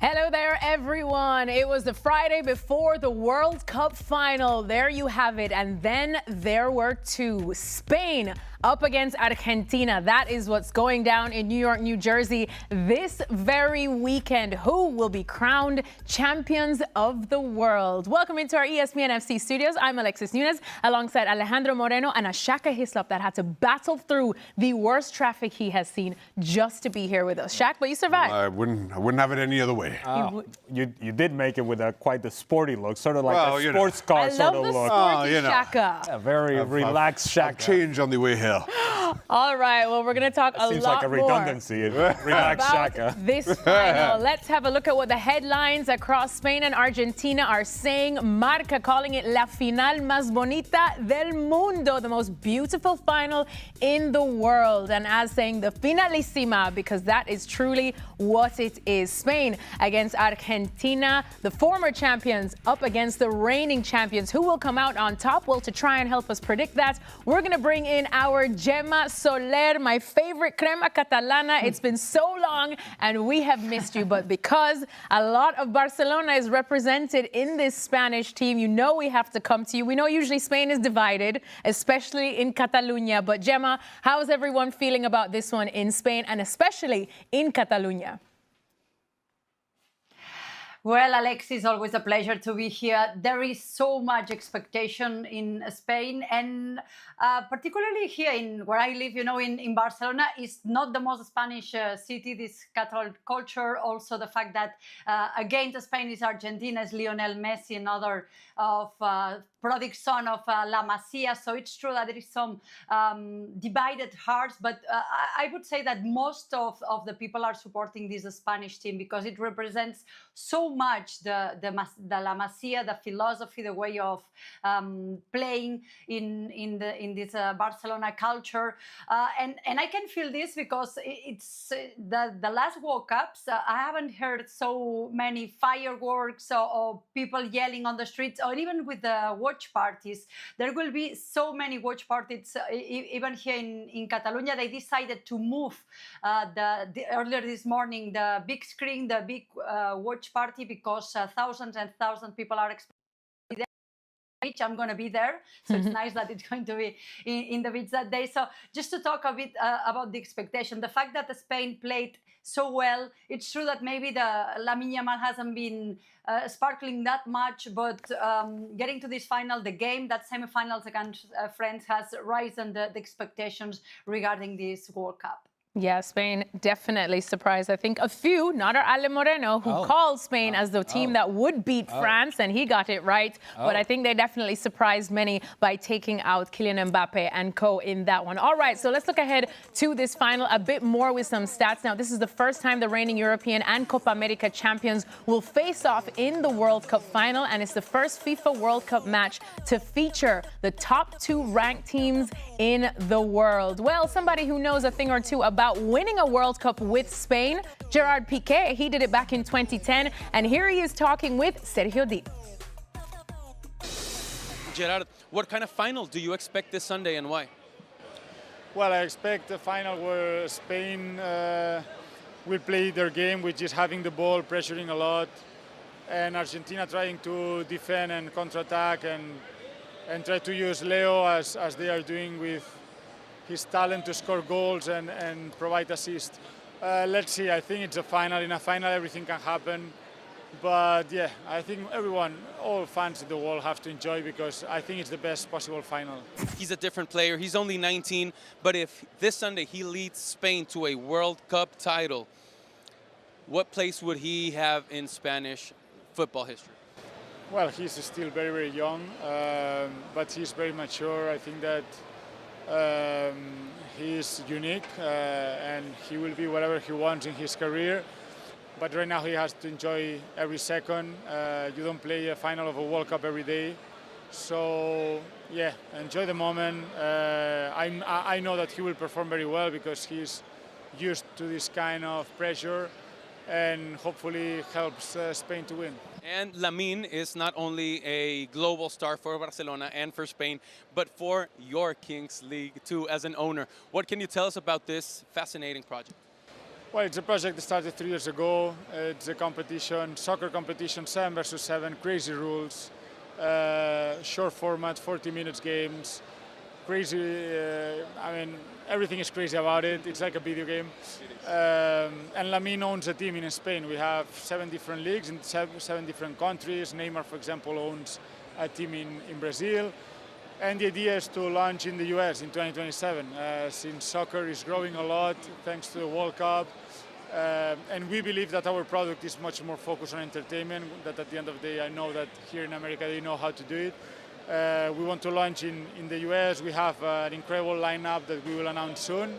Hello there, everyone. It was the Friday before the World Cup final. There you have it. And then there were two. Spain up against Argentina. That is what's going down in New York, New Jersey this very weekend. Who will be crowned champions of the world? Welcome into our ESPN FC studios. I'm Alexis Nunes alongside Alejandro Moreno and a Shaka Hislop that had to battle through the worst traffic he has seen just to be here with us. Shaq, but you survived. I wouldn't have it any other way. You did make it with quite the sporty look, sort of like a sports car sort of look. I love the sporty Shaka. A very relaxed Shaka. I've changed on the way here. All right, well, we're going to talk a lot more. Seems like a redundancy. Relaxed Shaka. This final. Let's have a look at what the headlines across Spain and Argentina are saying. Marca calling it la final más bonita del mundo, the most beautiful final in the world. And as saying the finalísima, because that is truly what it is. Spain against Argentina, the former champions up against the reigning champions. Who will come out on top? Well, to try and help us predict that, we're going to bring in our Gemma Soler, my favorite crema catalana. It's been so long and we have missed you, but because a lot of Barcelona is represented in this Spanish team, you know we have to come to you. We know usually Spain is divided, especially in Catalonia, but Gemma, how is everyone feeling about this one in Spain and especially in Catalonia? Well, Alexis, always a pleasure to be here. There is so much expectation in Spain, and particularly here in where I live, in Barcelona, is not the most Spanish city. This Catholic culture, also the fact that against Spain is Argentina, is Lionel Messi, another of prodigal son of La Masia. So it's true that there is some divided hearts, but I would say that most of the people are supporting this Spanish team because it represents so much the La Masia, the philosophy, the way of playing in this Barcelona culture, and I can feel this because it's the last World Cups. I haven't heard so many fireworks or people yelling on the streets, or even with the watch parties. There will be so many watch parties. Even here in Catalonia, they decided to move earlier this morning the big screen, the big watch party, because thousands and thousands of people are expecting. I'm going to be there, so it's nice that it's going to be in the beach that day. So just to talk a bit about the expectation, the fact that Spain played so well, it's true that maybe the Lamine Yamal hasn't been sparkling that much, but getting to this final, the game, that semi-finals against France has risen the expectations regarding this World Cup. Yeah, Spain definitely surprised, I think, a few, not our Ale Moreno, who called Spain as the team that would beat France, and he got it right. But I think they definitely surprised many by taking out Kylian Mbappe and co in that one. All right, so let's look ahead to this final a bit more with some stats. Now, this is the first time the reigning European and Copa America champions will face off in the World Cup final, and it's the first FIFA World Cup match to feature the top two ranked teams in the world. Well, somebody who knows a thing or two about winning a World Cup with Spain, Gerard Piqué. He did it back in 2010, and here he is talking with Sergio Di. Gerard, what kind of final do you expect this Sunday and why? Well, I expect a final where Spain will play their game, which is having the ball, pressuring a lot, and Argentina trying to defend and counterattack and try to use Leo as they are doing with his talent to score goals and provide assists. Let's see, I think it's a final. In a final, everything can happen. But yeah, I think all fans in the world have to enjoy, because I think it's the best possible final. He's a different player. He's only 19. But if this Sunday he leads Spain to a World Cup title, what place would he have in Spanish football history? Well, he's still very, very young, but he's very mature. I think that he is unique and he will be whatever he wants in his career. But right now he has to enjoy every second. You don't play a final of a World Cup every day. So yeah, enjoy the moment. I know that he will perform very well because he's used to this kind of pressure, and hopefully helps Spain to win. And Lamine is not only a global star for Barcelona and for Spain, but for your Kings League too as an owner. What can you tell us about this fascinating project? Well, it's a project that started 3 years ago. It's a competition, soccer competition, 7 versus 7, crazy rules, short format, 40 minutes games, crazy, everything is crazy about it. It's like a video game. And Lamine owns a team in Spain. We have 7 different leagues in 7 different countries. Neymar, for example, owns a team in Brazil. And the idea is to launch in the US in 2027, since soccer is growing a lot thanks to the World Cup. And we believe that our product is much more focused on entertainment, that at the end of the day, I know that here in America, they know how to do it. We want to launch in the US. We have an incredible lineup that we will announce soon.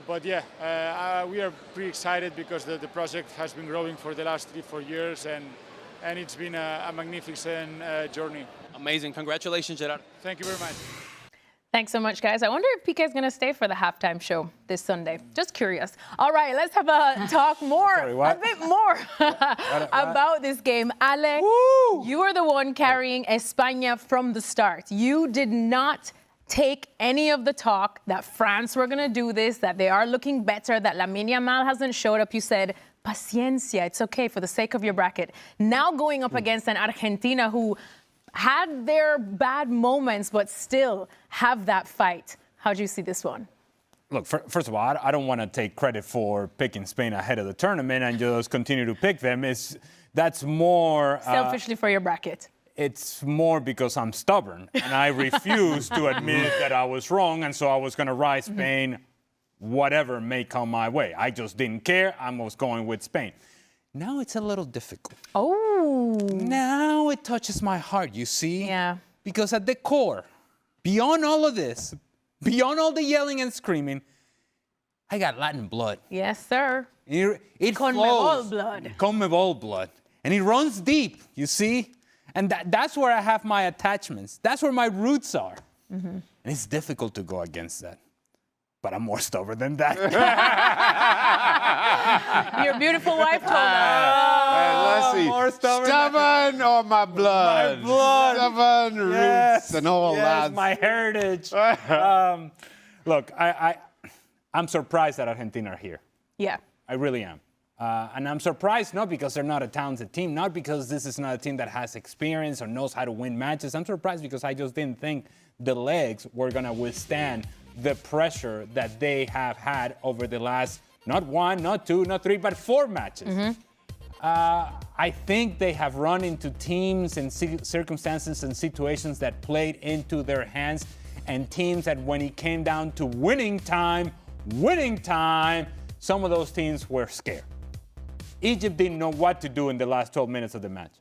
But yeah, we are pretty excited because the project has been growing for the last 3-4 years, and it's been a magnificent journey. Amazing. Congratulations, Gerard. Thank you very much. Thanks so much, guys. I wonder if Piqué is going to stay for the halftime show this Sunday. Just curious. All right, let's have a talk more, a bit more about this game. Ale, you are the one carrying España from the start. You did not take any of the talk that France were going to do this, that they are looking better, that Lamine Yamal hasn't showed up. You said, paciencia, it's okay for the sake of your bracket. Now going up against an Argentina who had their bad moments, but still have that fight. How do you see this one? Look, first of all, I don't want to take credit for picking Spain ahead of the tournament and just continue to pick them. That's more... selfishly for your bracket. It's more because I'm stubborn, and I refuse to admit that I was wrong, and so I was going to ride Spain, whatever may come my way. I just didn't care. I was going with Spain. Now it's a little difficult. Oh. Now it touches my heart, you see? Yeah. Because at the core, beyond all of this, beyond all the yelling and screaming, I got Latin blood. Yes, sir. It Conmebol blood. Conmebol blood. And it runs deep, you see? And that's where I have my attachments. That's where my roots are. Mm-hmm. And it's difficult to go against that. But I'm more stubborn than that. Your beautiful wife told us. Let's see. More stubborn or my blood? My blood. Stubborn roots and all that. My heritage. Look, I'm surprised that Argentina are here. Yeah. I really am. And I'm surprised not because they're not a talented team, not because this is not a team that has experience or knows how to win matches. I'm surprised because I just didn't think the legs were going to withstand the pressure that they have had over the last, not 1, not 2, not 3, but 4 matches. Mm-hmm. I think they have run into teams and circumstances and situations that played into their hands, and teams that when it came down to winning time, some of those teams were scared. Egypt didn't know what to do in the last 12 minutes of the match.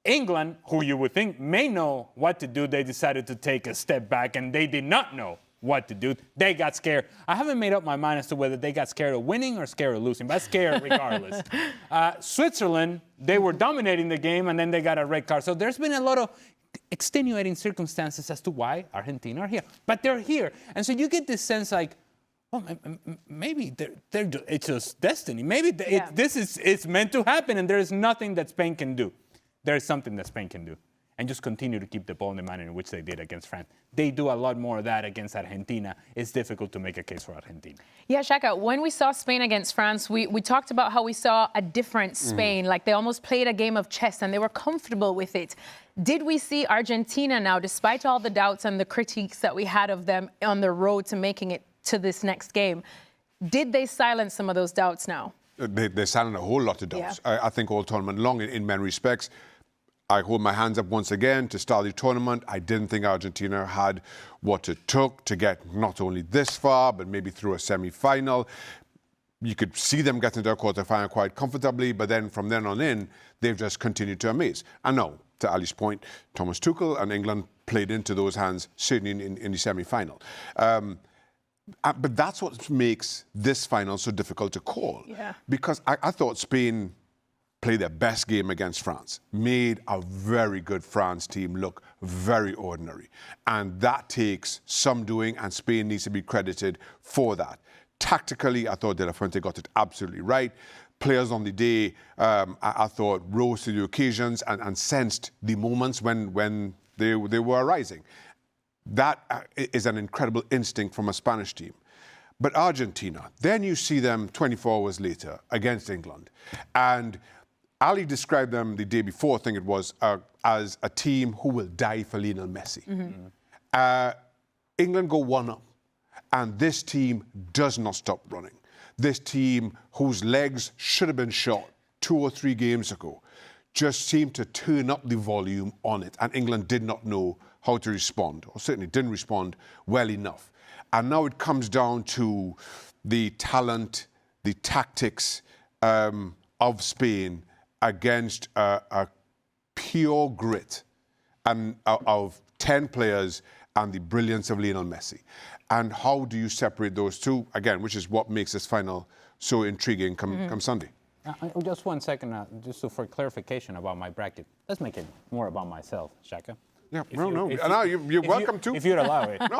England, who you would think may know what to do, they decided to take a step back, and they did not know what to do. They got scared. I haven't made up my mind as to whether they got scared of winning or scared of losing, but scared regardless. Switzerland, they were dominating the game, and then they got a red card. So there's been a lot of extenuating circumstances as to why Argentina are here. But they're here. And so you get this sense like, oh, maybe it's just destiny. Maybe it's meant to happen, and there is nothing that Spain can do. There is something that Spain can do. And just continue to keep the ball in the manner in which they did against France. They do a lot more of that against Argentina. It's difficult to make a case for Argentina. Yeah, Shaka, when we saw Spain against France, we talked about how we saw a different Spain, like they almost played a game of chess and they were comfortable with it. Did we see Argentina now, despite all the doubts and the critiques that we had of them on the road to making it to this next game, did they silence some of those doubts now? They silence a whole lot of doubts. Yeah. I think all tournament long in many respects. I hold my hands up once again to start the tournament. I didn't think Argentina had what it took to get not only this far, but maybe through a semi-final. You could see them getting to a quarterfinal quite comfortably, but then from then on in, they've just continued to amaze. And now, to Ali's point, Thomas Tuchel and England played into those hands, certainly in the semi-final. But that's what makes this final so difficult to call. Yeah. Because I thought Spain played their best game against France, made a very good France team look very ordinary. And that takes some doing, and Spain needs to be credited for that. Tactically, I thought De La Fuente got it absolutely right. Players on the day, I thought, rose to the occasions and sensed the moments when they were arising. That is an incredible instinct from a Spanish team. But Argentina, then you see them 24 hours later against England. And Ali described them the day before, I think it was, as a team who will die for Lionel Messi. England go 1-up. And this team does not stop running. This team, whose legs should have been shot 2 or 3 games ago, just seemed to turn up the volume on it. And England did not know how to respond, or certainly didn't respond well enough. And now it comes down to the talent, the tactics of Spain against a pure grit and of 10 players and the brilliance of Lionel Messi. And how do you separate those two, again, which is what makes this final so intriguing come Sunday? Just 1 second, just for clarification about my bracket. Let's make it more about myself, Shaka. Yeah, you're welcome to. If you'd allow it. No,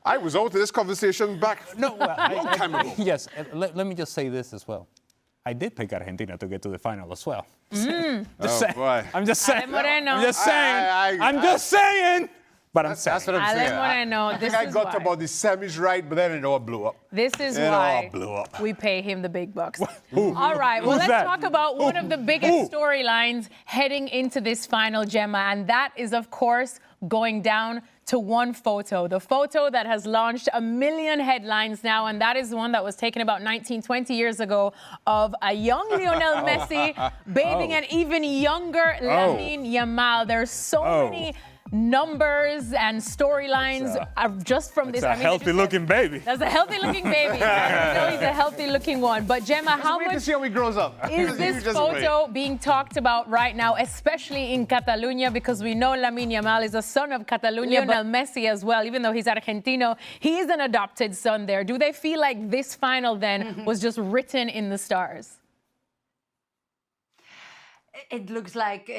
I was out of this conversation back a long time ago. Yes, let me just say this as well. I did pick Argentina to get to the final as well. Boy. I'm just saying. I'm just saying. But I'm saying. That's what I'm saying. Moreno, this I is got why. about the semis right, but then it all blew up. This is It all why blew up. we pay him the big bucks. All right, well, let's talk about one of the biggest storylines heading into this final, Gemma, and that is, of course, going down to one photo. The photo that has launched 1 million headlines now, and that is one that was taken about 19, 20 years ago of a young Lionel Messi bathing an even younger Lamine Yamal. There's so many numbers and storylines just from this. That's a healthy-looking baby. That's a healthy-looking baby. I know he's a healthy-looking one. But Gemma, how much to see how he grows up. is this photo being talked about right now, especially in Catalonia, because we know Lamine Yamal is a son of Catalonia, Lionel Messi as well, even though he's Argentino, he is an adopted son there. Do they feel like this final then was just written in the stars? It looks like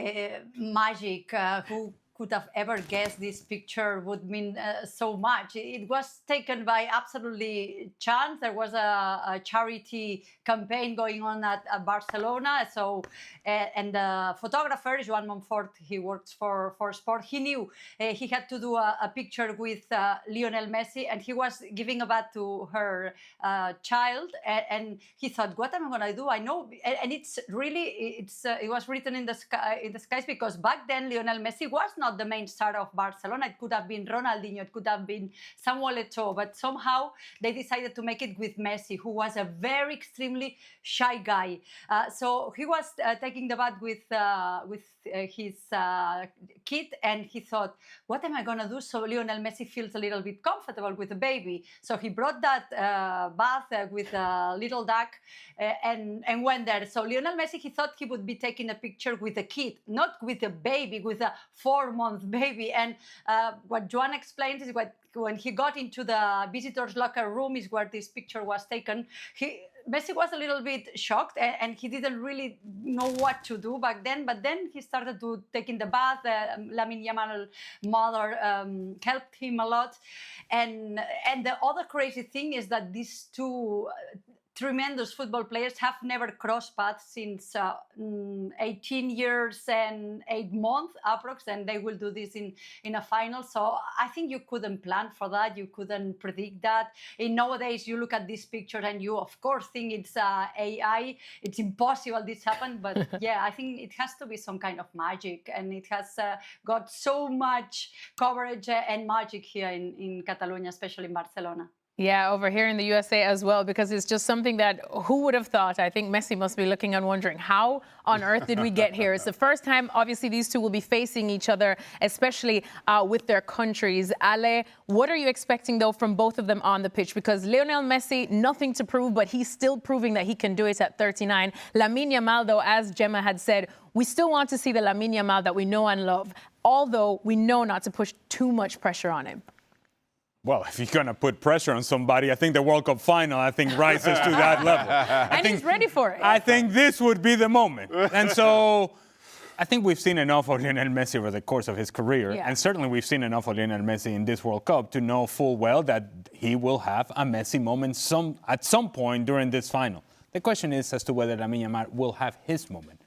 magic. Who could have ever guessed this picture would mean so much? It was taken by absolutely chance. There was a charity campaign going on at Barcelona. So, and the photographer, Joan Montfort, he works for sport. He knew he had to do a picture with Lionel Messi, and he was giving a bath to her child. And he thought, what am I going to do? I know, and it's really, it was written in the skies, because back then Lionel Messi was not the main star of Barcelona. It could have been Ronaldinho, it could have been Samuel Eto'o, but somehow they decided to make it with Messi, who was a very extremely shy guy. So he was taking the bath with his kid, and he thought, what am I going to do so Lionel Messi feels a little bit comfortable with the baby? So he brought that bath with a little duck and went there. So Lionel Messi, he thought he would be taking a picture with a kid, not with a baby, with a 4-month baby. And what Joan explains is when he got into the visitors' locker room is where this picture was taken. Messi was a little bit shocked, and he didn't really know what to do back then. But then he started to take in the bath. Lamine Yamal's mother helped him a lot. And the other crazy thing is that these two tremendous football players have never crossed paths since 18 years and 8 months approx, and they will do this in a final. So I think you couldn't plan for that. You couldn't predict that. And nowadays, you look at this picture and you, of course, think it's AI. It's impossible this happened. But yeah, I think it has to be some kind of magic, and it has got so much coverage and magic here in Catalonia, especially in Barcelona. Yeah, over here in the USA as well, because it's just something that who would have thought? I think Messi must be looking and wondering, how on earth did we get here? It's the first time, obviously, these two will be facing each other, especially with their countries. Ale, what are you expecting, though, from both of them on the pitch? Because Lionel Messi, nothing to prove, but he's still proving that he can do it at 39. Lamine Yamal, though, as Gemma had said, we still want to see the Lamine Yamal that we know and love, although we know not to push too much pressure on him. Well, if you're going to put pressure on somebody, I think the World Cup final, rises to that level. And he's ready for it. I think this would be the moment. And so I think we've seen enough of Lionel Messi over the course of his career. Yeah. And certainly we've seen enough of Lionel Messi in this World Cup to know full well that he will have a Messi moment at some point during this final. The question is as to whether Lamine Yamal will have his moment.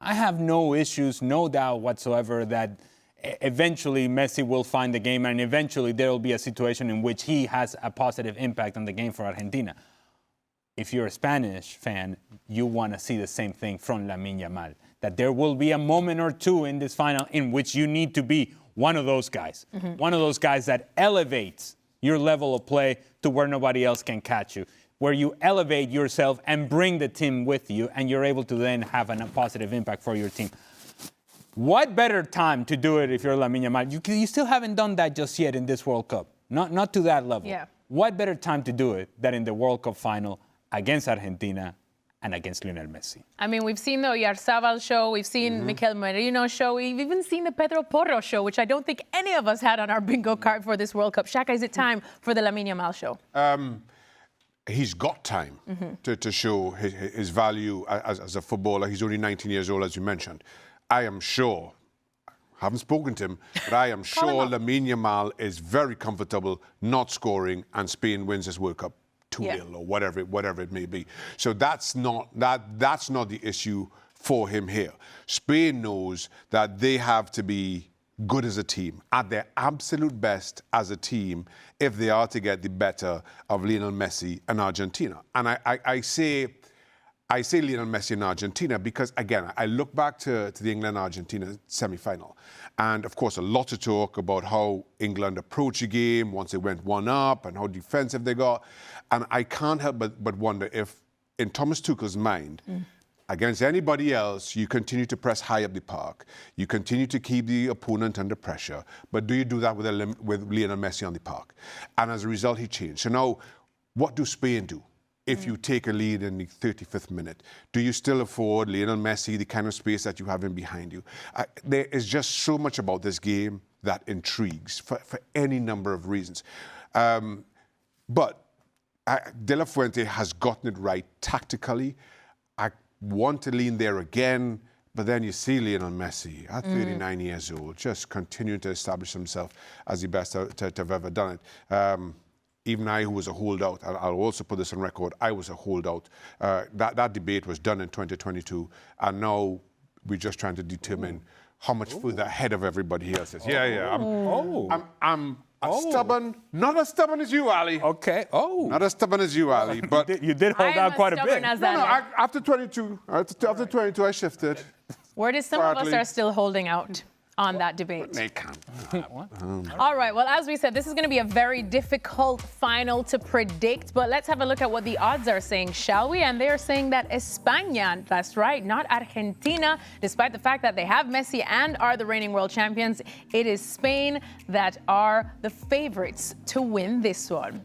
I have no issues, no doubt whatsoever that eventually Messi will find the game, and eventually there will be a situation in which he has a positive impact on the game for Argentina. If you're a Spanish fan, you want to see the same thing from Lamine Yamal, that there will be a moment or two in this final in which you need to be one of those guys, one of those guys that elevates your level of play to where nobody else can catch you, where you elevate yourself and bring the team with you, and you're able to then have a positive impact for your team. What better time to do it if you're Lamine Yamal? You still haven't done that just yet in this World Cup, not to that level. Yeah. What better time to do it than in the World Cup final against Argentina and against Lionel Messi? I mean, we've seen the Oyarzabal show, we've seen Mikel Merino show, we've even seen the Pedro Porro show, which I don't think any of us had on our bingo card for this World Cup. Shaka, is it time for the Lamine Yamal show? He's got time to show his value as a footballer. He's only 19 years old, as you mentioned. I am sure, haven't spoken to him, but I am sure Lamine Yamal is very comfortable not scoring and Spain wins this World Cup 2-0 or whatever it may be. So that's not the issue for him here. Spain knows that they have to be good as a team, at their absolute best as a team, if they are to get the better of Lionel Messi and Argentina. And I say Lionel Messi and Argentina because, again, I look back to the England-Argentina semi-final. And, of course, a lot of talk about how England approached the game once they went 1-up and how defensive they got. And I can't help but wonder if, in Thomas Tuchel's mind, against anybody else, you continue to press high up the park. You continue to keep the opponent under pressure. But do you do that with Lionel Messi on the park? And as a result, he changed. So now, what do Spain do? If you take a lead in the 35th minute, do you still afford Lionel Messi the kind of space that you have in behind you? There is just so much about this game that intrigues for any number of reasons. But De La Fuente has gotten it right tactically. I want to lean there again, but then you see Lionel Messi at 39 years old, just continuing to establish himself as the best to have ever done it. Even I, who was a holdout, I'll also put this on record, I was a holdout. That debate was done in 2022, and now we're just trying to determine how much further ahead of everybody else is. I'm stubborn, not as stubborn as you, Ali. Okay. Not as stubborn as you, Ali, but You did hold out quite a bit. after 22, I shifted. Word is some of us are still holding out on that debate. They can't. All right, well, as we said, this is going to be a very difficult final to predict, but let's have a look at what the odds are saying, shall we? And they're saying that España, that's right, not Argentina, despite the fact that they have Messi and are the reigning world champions, it is Spain that are the favorites to win this one.